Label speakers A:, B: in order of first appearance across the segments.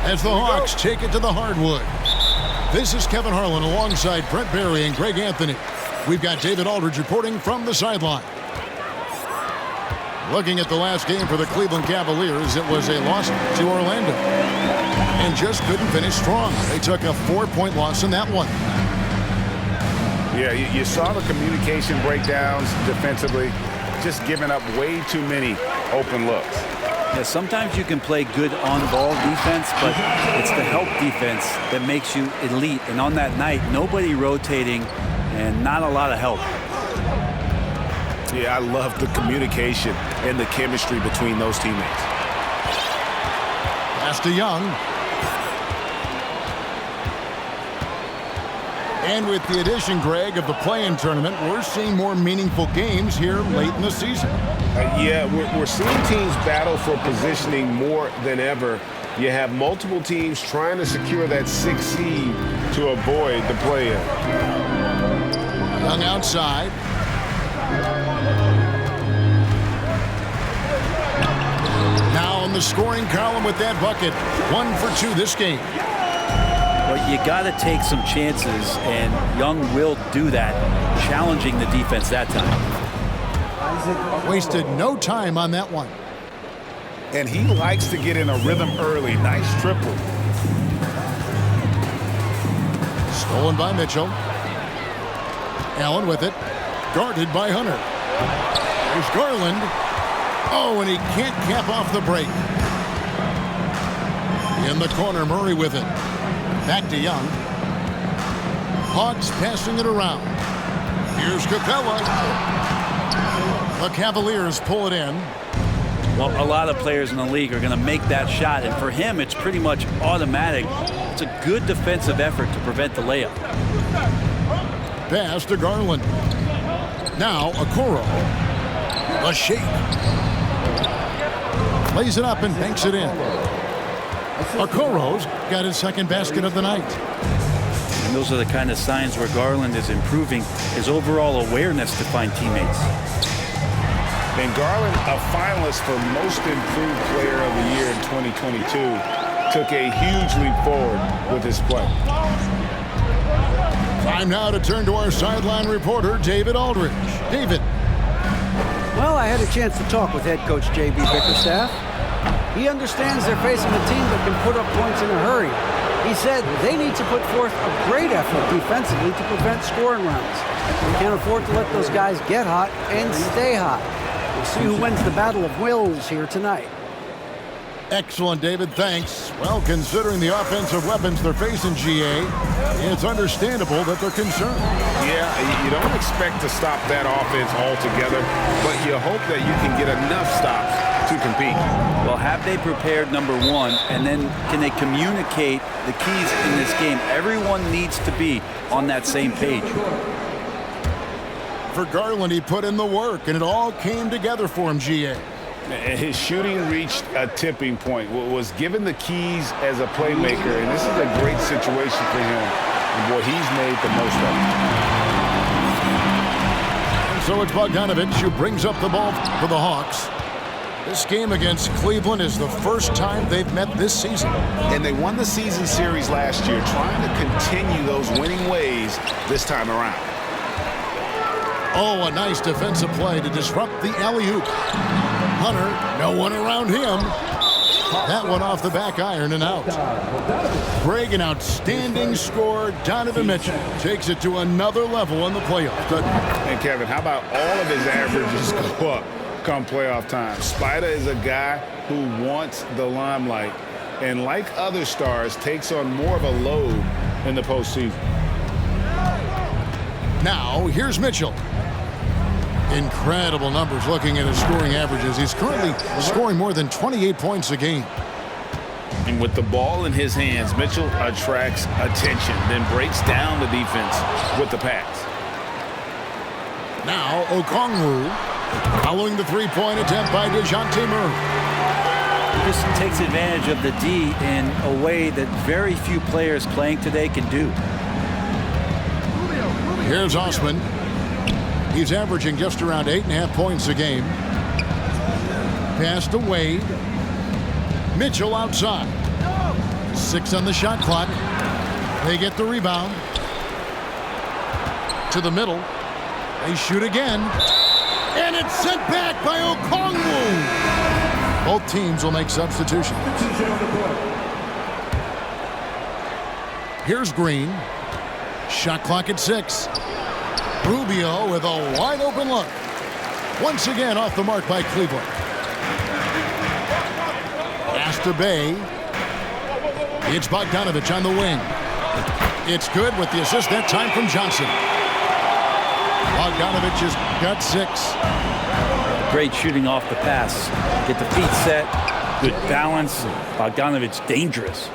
A: as the Hawks take it to the hardwood. This is Kevin Harlan alongside Brent Barry and Greg Anthony. We've got David Aldridge reporting from the sideline. Looking at the last game for the Cleveland Cavaliers, it was a loss to Orlando. And just couldn't finish strong. They took a 4-point loss in that one.
B: Yeah, you saw the communication breakdowns defensively, just giving up way too many open looks.
C: Yeah, sometimes you can play good on-ball defense, but it's the help defense that makes you elite. And on that night, nobody rotating and not a lot of help.
B: Yeah, I love the communication and the chemistry between those teammates.
A: Pass to Young. And with the addition, Greg, of the play-in tournament, we're seeing more meaningful games here late in the season.
D: Yeah, we're seeing teams battle for positioning more than ever. You have multiple teams trying to secure that 6th seed to avoid the play-in.
A: Young outside. Now in the scoring column with that bucket. 1 for 2 this game.
C: But you got to take some chances, and Young will do that, challenging the defense that time.
A: Wasted no time on that one.
B: And he likes to get in a rhythm early. Nice triple.
A: Stolen by Mitchell. Allen with it. Guarded by Hunter. There's Garland. Oh, and he can't cap off the break. In the corner, Murray with it. Back to Young. Hawks passing it around. Here's Capella. The Cavaliers pull it in.
C: Well, a lot of players in the league are going to make that shot, and for him, it's pretty much automatic. It's a good defensive effort to prevent the layup.
A: Pass to Garland. Now, Okoro. A shake. Lays it up and banks it in. Okoro's got his second basket of the night.
C: And those are the kind of signs where Garland is improving his overall awareness to find teammates.
B: And Garland, a finalist for Most Improved Player of the Year in 2022, took a huge leap forward with his play.
A: Time now to turn to our sideline reporter, David Aldridge. David.
E: Well, I had a chance to talk with head coach J.B. Bickerstaff. He understands they're facing a team that can put up points in a hurry. He said they need to put forth a great effort defensively to prevent scoring runs. We can't afford to let those guys get hot and stay hot. We'll see who wins the battle of wills here tonight.
A: Excellent, David. Thanks. Well, considering the offensive weapons they're facing, GA, it's understandable that they're concerned.
D: Yeah, you don't expect to stop that offense altogether, but you hope that you can get enough stops to compete.
C: Well, have they prepared number one, and then can they communicate the keys in this game? Everyone needs to be on that same page.
A: For Garland, he put in the work, and it all came together for him, GA.
B: His shooting reached a tipping point, was given the keys as a playmaker, and this is a great situation for him. And boy, he's made the most of it.
A: And so it's Bogdanovich who brings up the ball for the Hawks. This game against Cleveland is the first time they've met this season.
B: And they won the season series last year, trying to continue those winning ways this time around.
A: Oh, a nice defensive play to disrupt the alley-oop. Hunter, no one around him. That one off the back iron and out. Greg, an outstanding scorer. Donovan Mitchell takes it to another level in the playoffs.
B: And Kevin, how about all of his averages go up come playoff time? Spider is a guy who wants the limelight, and like other stars, takes on more of a load in the postseason.
A: Now, here's Mitchell. Incredible numbers looking at his scoring averages. He's currently scoring more than 28 points a game.
B: And with the ball in his hands, Mitchell attracts attention, then breaks down the defense with the pass.
A: Now, Okongwu following the three-point attempt by DeJounte Murray.
C: He just takes advantage of the D in a way that very few players playing today can do.
A: Here's Osman. He's averaging just around 8.5 points a game. Pass to Wade. Mitchell outside. 6 on the shot clock. They get the rebound. To the middle. They shoot again. And it's sent back by Okongwu. Both teams will make substitutions. Here's Green. Shot clock at 6. Rubio with a wide open look. Once again off the mark by Cleveland. Astor Bay. It's Bogdanovich on the wing. It's good with the assist that time from Johnson. Bogdanovich has got 6.
C: Great shooting off the pass. Get the feet set. Good balance. Bogdanovich dangerous.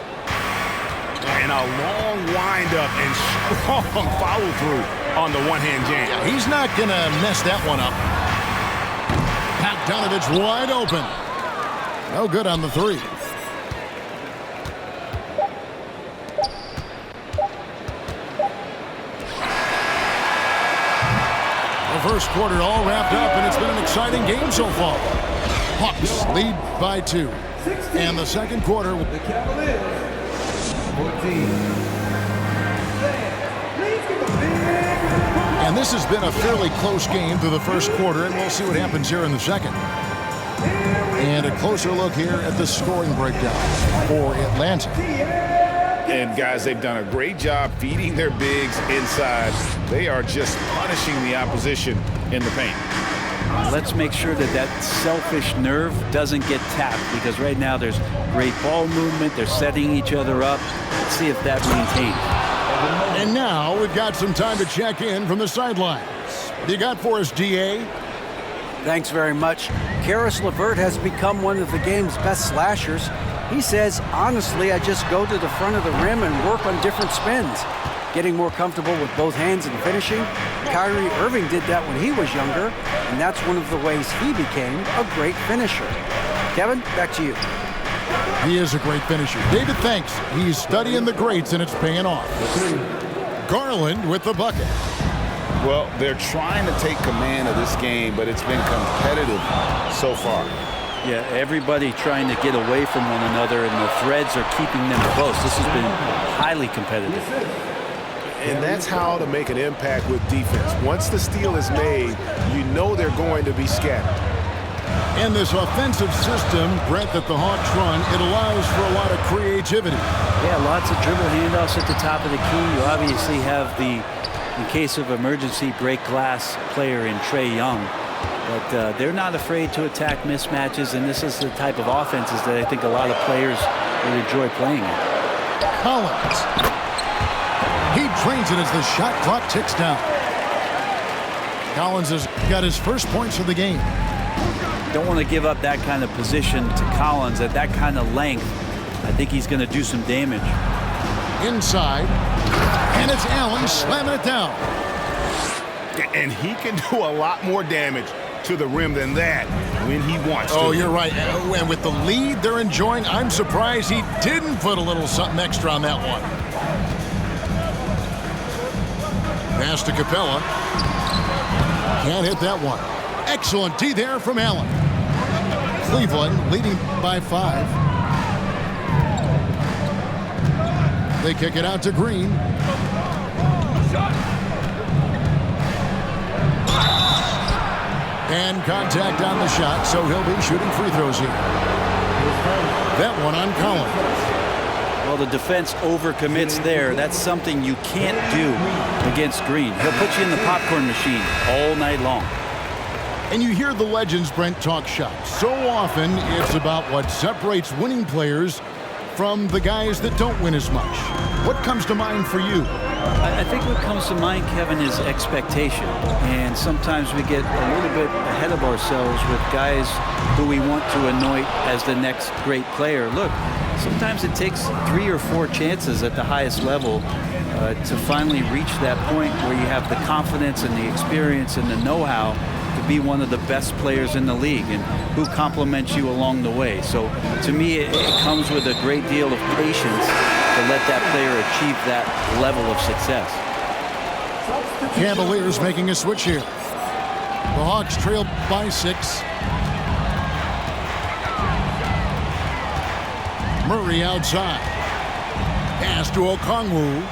D: And a long windup and strong follow through on the one-hand jam.
A: Yeah, he's not going to mess that one up. Bogdanovich wide open. No good on the 3. The first quarter all wrapped up, and it's been an exciting game so far. Hawks lead by 2. And the second quarter.
F: The Cavaliers, 14.
A: And this has been a fairly close game through the first quarter, and we'll see what happens here in the second. And a closer look here at the scoring breakdown for Atlanta.
B: And guys, they've done a great job feeding their bigs inside. They are just punishing the opposition in the paint.
C: Let's make sure that that selfish nerve doesn't get tapped, because right now there's great ball movement. They're setting each other up. Let's see if that maintains.
A: And now we've got some time to check in from the sidelines. What do you got for us, DA?
E: Thanks very much. Karis LeVert has become one of the game's best slashers. He says, honestly, I just go to the front of the rim and work on different spins. Getting more comfortable with both hands and finishing. Kyrie Irving did that when he was younger, and that's one of the ways he became a great finisher. Kevin, back to you.
A: He is a great finisher. David thinks he's studying the greats, and it's paying off. Garland with the bucket.
B: Well, they're trying to take command of this game, but it's been competitive so far.
C: Yeah, everybody trying to get away from one another, and the threads are keeping them close. This has been highly competitive.
D: And that's how to make an impact with defense. Once the steal is made, you know they're going to be scattered.
A: And this offensive system, Brett, that the Hawks run, it allows for a lot of creativity.
C: Yeah, lots of dribble handoffs at the top of the key. You obviously have the, in case of emergency, break glass player in Trae Young. But they're not afraid to attack mismatches, and this is the type of offenses that I think a lot of players would enjoy playing in.
A: Collins. He drains it as the shot clock ticks down. Collins has got his first points of the game.
C: Don't want to give up that kind of position to Collins at that kind of length. I think he's going to do some damage.
A: Inside. And it's Allen slamming it down.
D: And he can do a lot more damage to the rim than that when he wants to.
A: Oh, you're right. And with the lead they're enjoying, I'm surprised he didn't put a little something extra on that one. Pass to Capella. Can't hit that one. Excellent D there from Allen. Cleveland leading by 5. They kick it out to Green. And contact on the shot, so he'll be shooting free throws here. That one on Collins.
C: Well, the defense overcommits there. That's something you can't do against Green. He'll put you in the popcorn machine all night long.
A: And you hear the legends, Brent, talk shop. So often it's about what separates winning players from the guys that don't win as much. What comes to mind for you?
C: I think what comes to mind, Kevin, is expectation. And sometimes we get a little bit ahead of ourselves with guys who we want to anoint as the next great player. Look, sometimes it takes 3 or 4 chances at the highest level to finally reach that point where you have the confidence and the experience and the know-how to be one of the best players in the league, and who compliments you along the way. So to me, it comes with a great deal of patience to let that player achieve that level of success.
A: Cavaliers making a switch here. The Hawks trail by 6. Murray outside. Pass to Okongwu.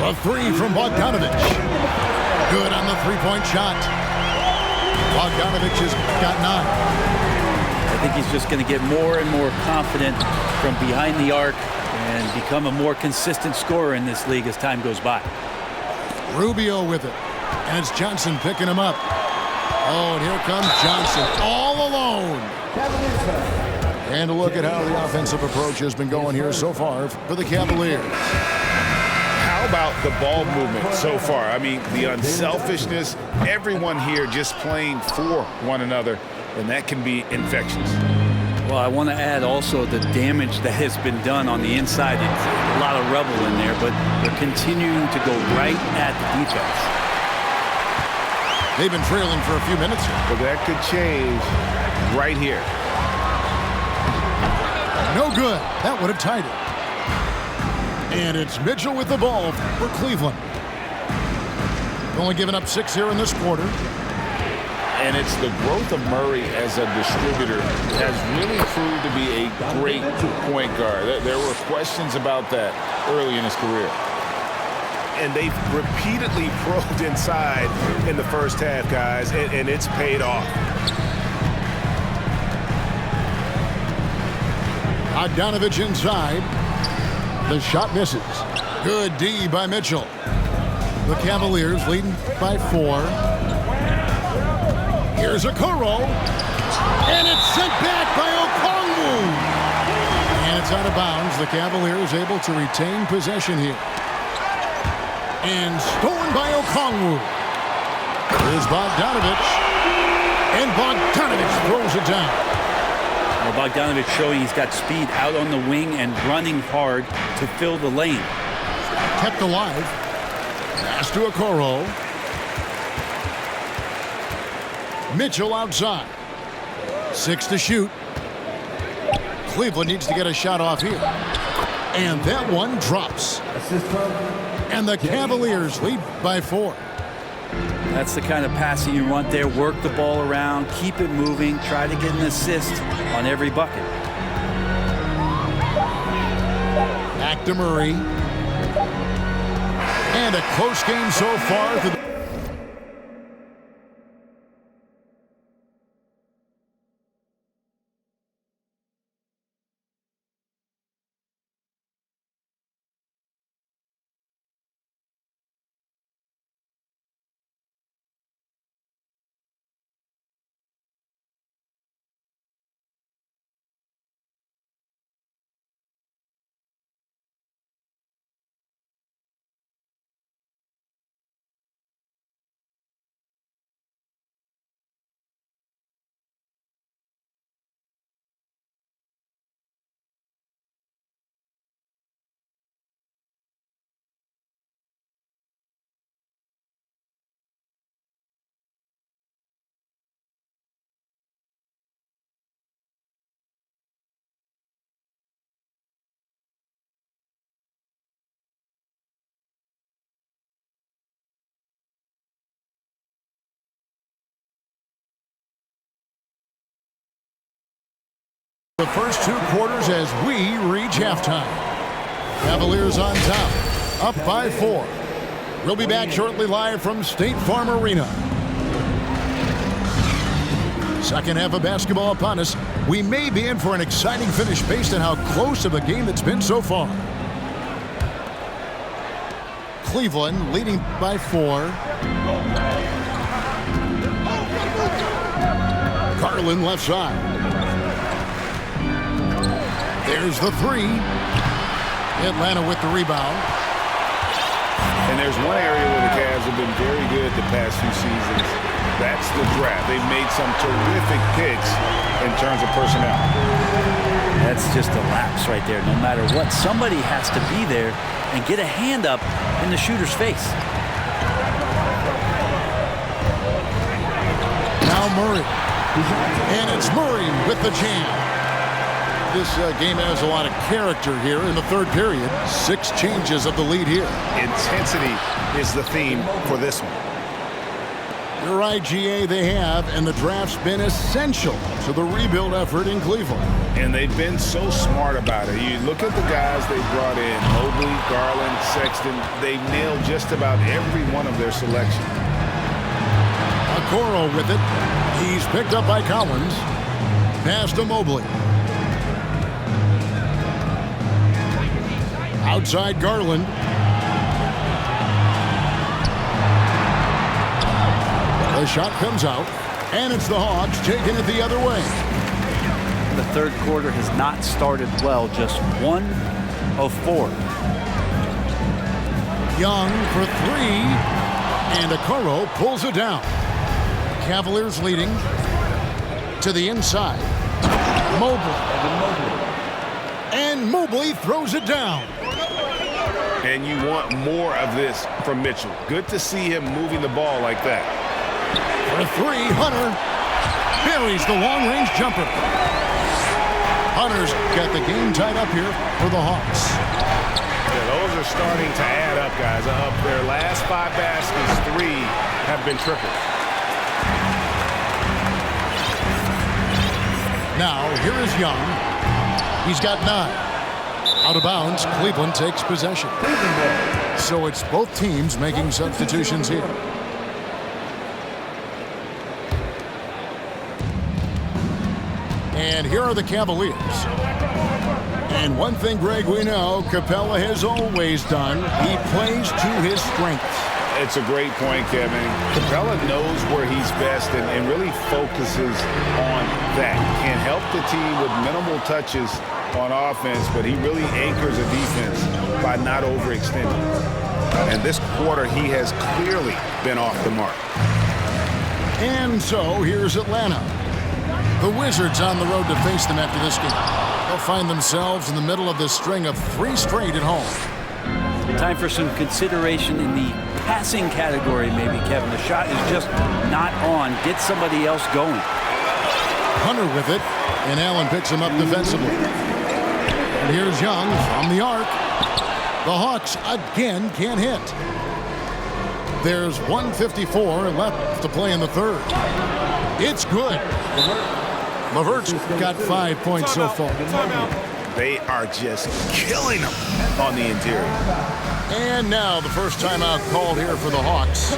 A: A three from Bogdanovich. Good on the three-point shot. Bogdanovich has got 9.
C: I think he's just going to get more and more confident from behind the arc and become a more consistent scorer in this league as time goes by.
A: Rubio with it. And it's Johnson picking him up. Oh, and here comes Johnson all alone. And a look at how the offensive approach has been going here so far for the Cavaliers.
B: How about the ball movement so far? I mean, the unselfishness, everyone here just playing for one another, and that can be infectious.
C: Well, I want to add also the damage that has been done on the inside. It's a lot of rubble in there, but they're continuing to go right at the defense.
A: They've been trailing for a few minutes here.
D: But that could change right here.
A: No good. That would have tied it. And it's Mitchell with the ball for Cleveland. Only giving up 6 here in this quarter.
B: And it's the growth of Murray as a distributor has really proved to be a great point guard. There were questions about that early in his career.
D: And they've repeatedly probed inside in the first half, guys, and it's paid off.
A: Bogdanovich inside. The shot misses. Good D by Mitchell. The Cavaliers leading by 4. Here's Okoro. And it's sent back by Okongwu. And it's out of bounds. The Cavaliers able to retain possession here. And stolen by Okongwu. Here's Bogdanovich. And Bogdanovich throws it down.
C: Well, Bogdanovich showing he's got speed out on the wing and running hard to fill the lane.
A: Kept alive. Pass to Okoro. Mitchell outside. 6 to shoot. Cleveland needs to get a shot off here. And that one drops. And the Cavaliers lead by 4.
C: That's the kind of passing you want there. Work the ball around, keep it moving, try to get an assist on every bucket.
A: Back to Murray. And a close game so far. The first 2 quarters as we reach halftime. Cavaliers on top, up by 4. We'll be back shortly live from State Farm Arena. Second half of basketball upon us. We may be in for an exciting finish based on how close of a game it's been so far. Cleveland leading by 4. Garland left side. There's the 3. Atlanta with the rebound.
B: And there's one area where the Cavs have been very good the past few seasons. That's the draft. They've made some terrific picks in terms of personnel.
C: That's just a lapse right there. No matter what, somebody has to be there and get a hand up in the shooter's face.
A: Now Murray. And it's Murray with the jam. This game has a lot of character here in the third period. 6 changes of the lead here.
D: Intensity is the theme for this one.
A: You're right, GA, they have, and the draft's been essential to the rebuild effort in Cleveland.
B: And they've been so smart about it. You look at the guys they brought in, Mobley, Garland, Sexton. They've nailed just about every one of their selections.
A: Okoro with it. He's picked up by Collins. Pass to Mobley. Outside Garland. The shot comes out, and it's the Hawks taking it the other way.
C: The third quarter has not started well, just 1 of 4.
A: Young for 3, and Okoro pulls it down. Cavaliers leading to the inside. Mobley. And Mobley throws it down.
D: And you want more of this from Mitchell. Good to see him moving the ball like that.
A: For 3, Hunter buries the long-range jumper. Hunter's got the game tied up here for the Hawks.
D: Yeah, those are starting to add up, guys. Up their last 5 baskets, 3 have been triples.
A: Now, here is Young. He's got 9. Out of bounds, Cleveland takes possession. So it's both teams making substitutions here. And here are the Cavaliers. And one thing, Greg, we know Capella has always done. He plays to his strengths.
B: It's a great point, Kevin. Capella knows where he's best and really focuses on that. Can help the team with minimal touches on offense, but he really anchors a defense by not overextending. And this quarter, he has clearly been off the mark.
A: And so here's Atlanta. The Wizards on the road to face them after this game. They'll find themselves in the middle of this string of 3 straight at home.
C: Time for some consideration in the passing category, maybe, Kevin. The shot is just not on. Get somebody else going.
A: Hunter with it, and Allen picks him up defensively. And here's Young from the arc. The Hawks again can't hit. There's 1:54 left to play in the third. It's good. LeVert's got 5 points so far.
B: They are just killing them on the interior.
A: And now the first timeout called here for the Hawks.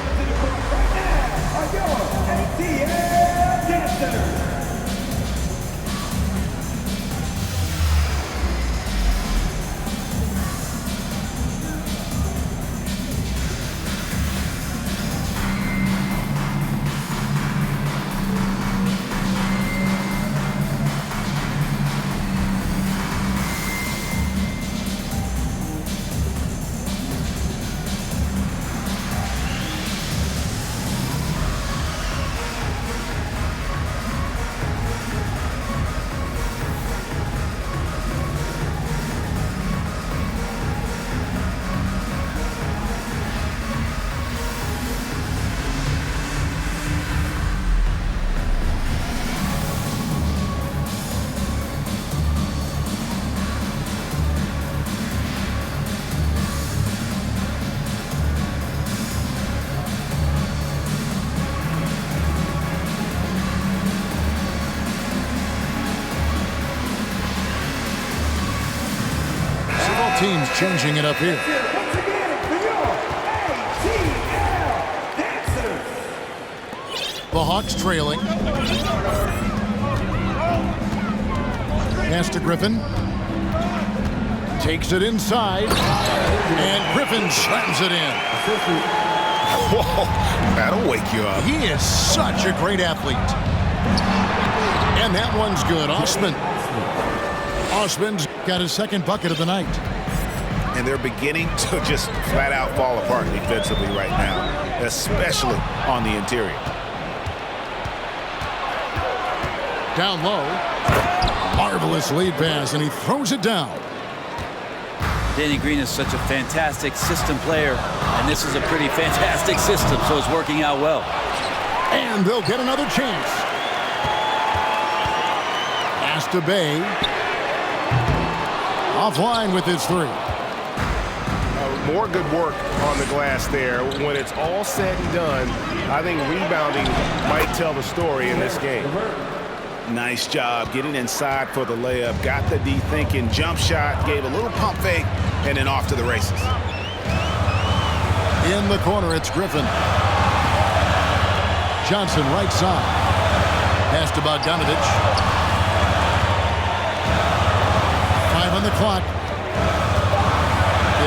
A: Teams changing it up here. The Hawks trailing. Pass to Griffin. Takes it inside. And Griffin slams it in.
B: Whoa, that'll wake you up.
A: He is such a great athlete. And that one's good. Osman's got his second bucket of the night.
B: And they're beginning to just flat out fall apart defensively right now, especially on the interior.
A: Down low. Marvelous lead pass, and he throws it down.
C: Danny Green is such a fantastic system player, and this is a pretty fantastic system, so it's working out well.
A: And they'll get another chance. Pass to Bay. Offline with his 3.
D: more good work on the glass there. When it's all said and done, I think rebounding might tell the story in this game.
B: Nice job getting inside for the layup. Got the D thinking. Jump shot, gave a little pump fake, and then off to the races.
A: In the corner, it's Griffin. Johnson right side. Pass to Bogdanovich. 5 on the clock.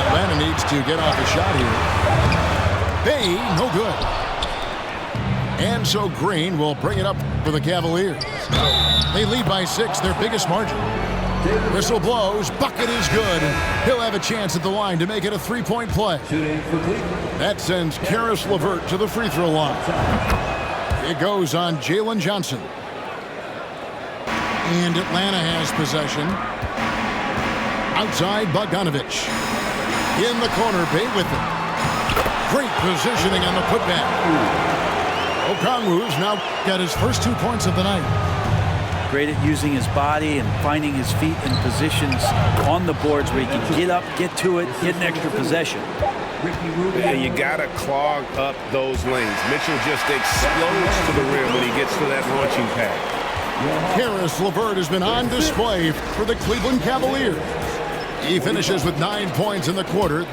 A: Atlanta needs to get off a shot here. Bay, no good. And so Green will bring it up for the Cavaliers. They lead by 6, their biggest margin. Whistle blows, bucket is good. He'll have a chance at the line to make it a 3-point play. That sends Caris LeVert to the free throw line. It goes on Jalen Johnson. And Atlanta has possession. Outside, Bogdanovich. In the corner, Bay with it. Great positioning on the putback. Okongwu's now got his first 2 points of the night.
C: Great at using his body and finding his feet in positions on the boards where he can get up, get to it, get an extra possession.
D: Yeah, you got to clog up those lanes. Mitchell just explodes to the rim when he gets to that launching pad.
A: Caris LeVert has been on display for the Cleveland Cavaliers. He finishes with 9 points in the quarter.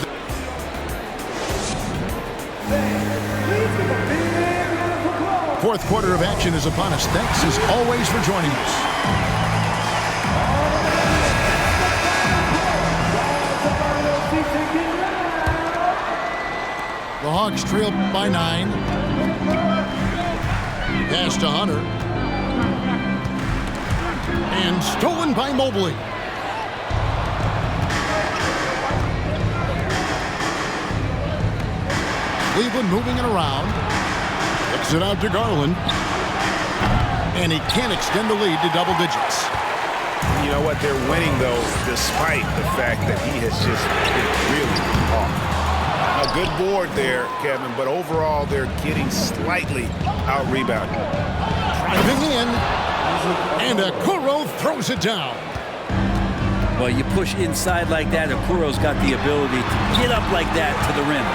A: Fourth quarter of action is upon us. Thanks as always for joining us. The Hawks trail by 9. Pass to Hunter. And stolen by Mobley. Cleveland moving it around. Kicks it out to Garland. And he can't extend the lead to double digits.
B: You know what? They're winning, though, despite the fact that he has just been really off. A good board there, Kevin, but overall they're getting slightly out-rebounded.
A: Driving in. And Okoro throws it down.
C: Well, you push inside like that, Okuro's got the ability to get up like that to the rim.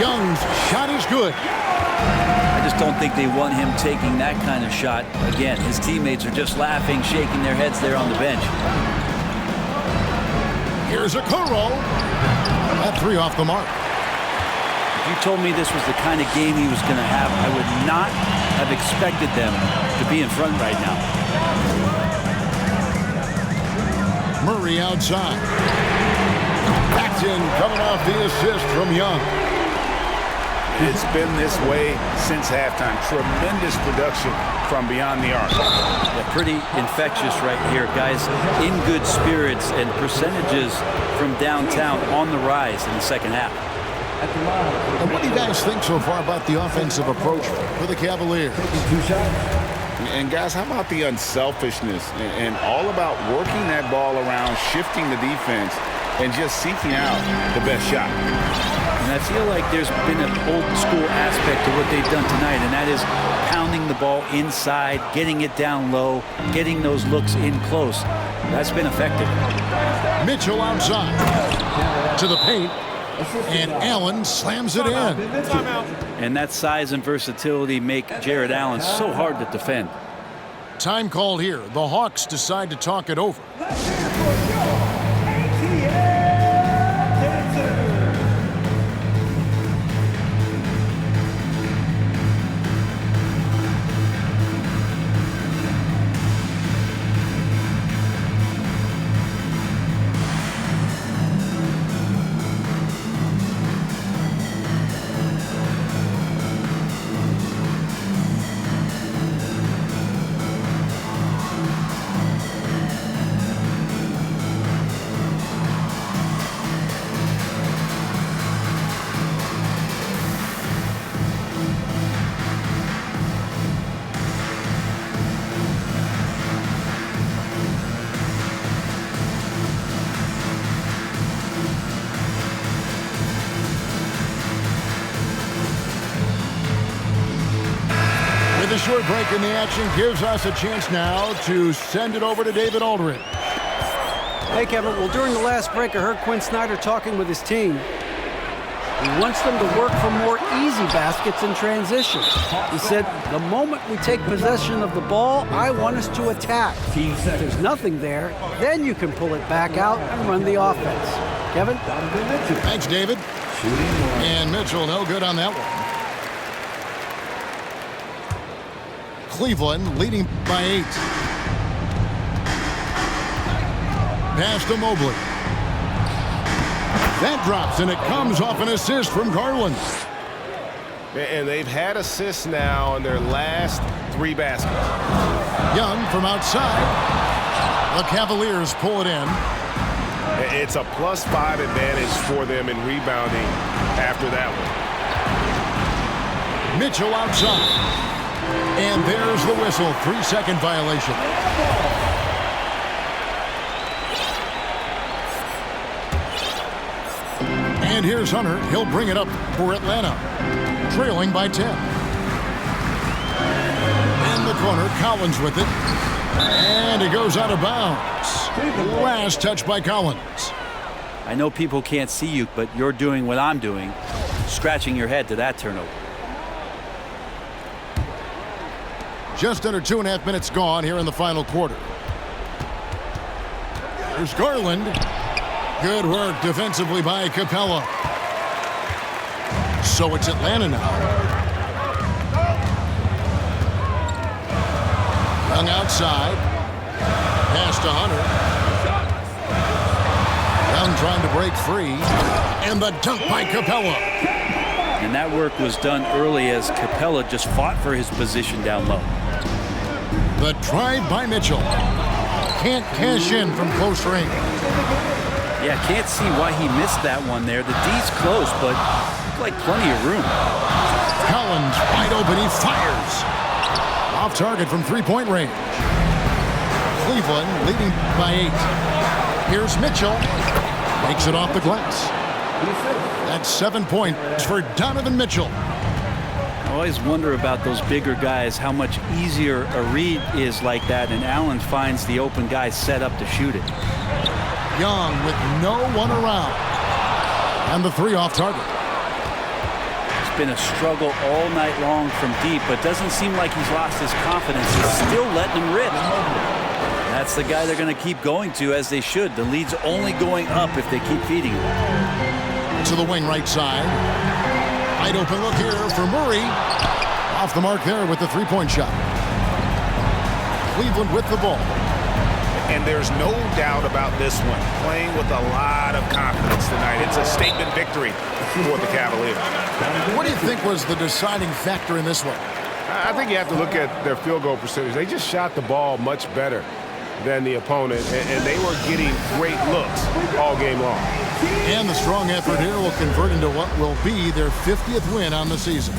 A: Young's shot is good.
C: I just don't think they want him taking that kind of shot again. His teammates are just laughing, shaking their heads there on the bench.
A: Here's Okoro. That 3 off the mark.
C: If you told me this was the kind of game he was going to have, I would not have expected them to be in front right now.
A: Murray outside. Paxton coming off the assist from Young.
B: It's been this way since halftime. Tremendous production from beyond the arc.
C: Yeah, pretty infectious right here. Guys in good spirits and percentages from downtown on the rise in the second half.
A: And what do you guys think so far about the offensive approach for the Cavaliers?
B: And guys, how about the unselfishness and all about working that ball around, shifting the defense, and just seeking out the best shot.
C: And I feel like there's been an old school aspect to what they've done tonight, and that is pounding the ball inside, getting it down low, getting those looks in close. That's been effective.
A: Mitchell outside to the paint, and Allen slams it in.
C: And that size and versatility make Jared Allen so hard to defend.
A: Time called here. The Hawks decide to talk it over. The short break in the action gives us a chance now to send it over to David Aldridge.
E: Hey, Kevin. Well, during the last break, I heard Quinn Snyder talking with his team. He wants them to work for more easy baskets in transition. He said, the moment we take possession of the ball, I want us to attack. If there's nothing there, then you can pull it back out and run the offense. Kevin?
A: Thanks, David. And Mitchell, no good on that one. Cleveland leading by 8. Pass to Mobley. That drops, and it comes off an assist from Garland.
D: And they've had assists now in their last 3 baskets.
A: Young from outside. The Cavaliers pull it in.
D: It's a +5 advantage for them in rebounding after that one.
A: Mitchell outside. And there's the whistle. 3-second violation. And here's Hunter. He'll bring it up for Atlanta. Trailing by 10. In the corner, Collins with it. And it goes out of bounds. Last touch by Collins.
C: I know people can't see you, but you're doing what I'm doing, scratching your head to that turnover.
A: Just under 2.5 minutes gone here in the final quarter. There's Garland. Good work defensively by Capella. So it's Atlanta now. Young outside. Pass to Hunter. Young trying to break free. And the dunk by Capella.
C: And that work was done early as Capella just fought for his position down low.
A: The drive by Mitchell. Can't cash in from close range.
C: Yeah, can't see why he missed that one there. The D's close, but looked like plenty of room.
A: Collins wide open. He fires. Off target from three-point range. Cleveland leading by 8. Here's Mitchell. Makes it off the glass. That's 7 points for Donovan Mitchell.
C: I always wonder about those bigger guys, how much easier a read is like that, and Allen finds the open guy set up to shoot it.
A: Young with no one around. And the 3 off target.
C: It's been a struggle all night long from deep, but doesn't seem like he's lost his confidence. He's still letting him rip. That's the guy they're going to keep going to, as they should. The lead's only going up if they keep feeding him.
A: To the wing right side. Wide open look here for Murray. Off the mark there with the 3-point shot. Cleveland with the ball.
B: And there's no doubt about this one. Playing with a lot of confidence tonight. It's a statement victory for the Cavaliers.
A: What do you think was the deciding factor in this one?
D: I think you have to look at their field goal percentage. They just shot the ball much better than the opponent, and they were getting great looks all game long.
A: And the strong effort here will convert into what will be their 50th win on the season.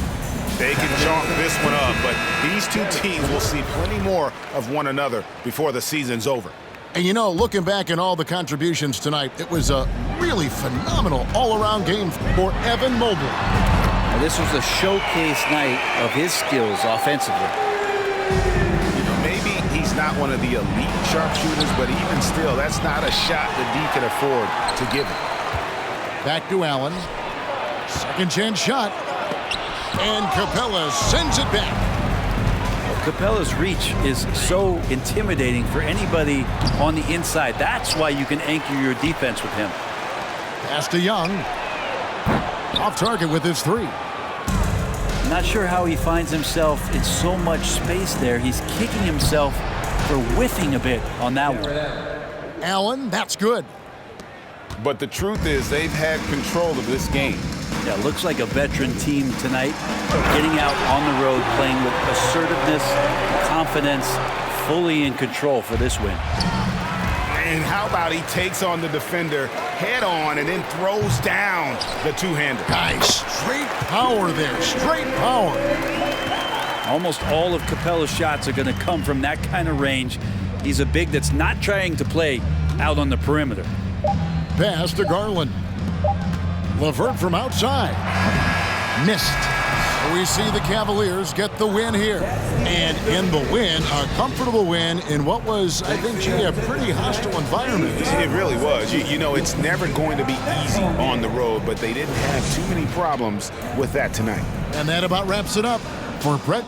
B: They can chalk this one up, but these two teams will see plenty more of one another before the season's over.
A: And you know, looking back at all the contributions tonight, it was a really phenomenal all-around game for Evan Mobley.
C: Now, this was a showcase night of his skills offensively.
B: You know, maybe he's not one of the elite sharpshooters, but even still, that's not a shot that D can afford to give him.
A: Back to Allen. Second chance shot. And Capella sends it back.
C: Capella's reach is so intimidating for anybody on the inside. That's why you can anchor your defense with him.
A: Pass to Young. Off target with his 3.
C: I'm not sure how he finds himself in so much space there. He's kicking himself for whiffing a bit on that one.
A: Allen, that's good.
B: But the truth is they've had control of this game.
C: Yeah, looks like a veteran team tonight, getting out on the road, playing with assertiveness, confidence, fully in control for this win.
B: And how about he takes on the defender head on and then throws down the two-hander.
A: Nice. Straight power there. Straight power.
C: Almost all of Capella's shots are going to come from that kind of range. He's a big that's not trying to play out on the perimeter.
A: Pass to Garland. LeVert from outside. Missed. We see the Cavaliers get the win here. And in the win, a comfortable win in what was, I think, G, a pretty hostile environment.
B: It really was. You know, it's never going to be easy on the road, but they didn't have too many problems with that tonight.
A: And that about wraps it up for Brett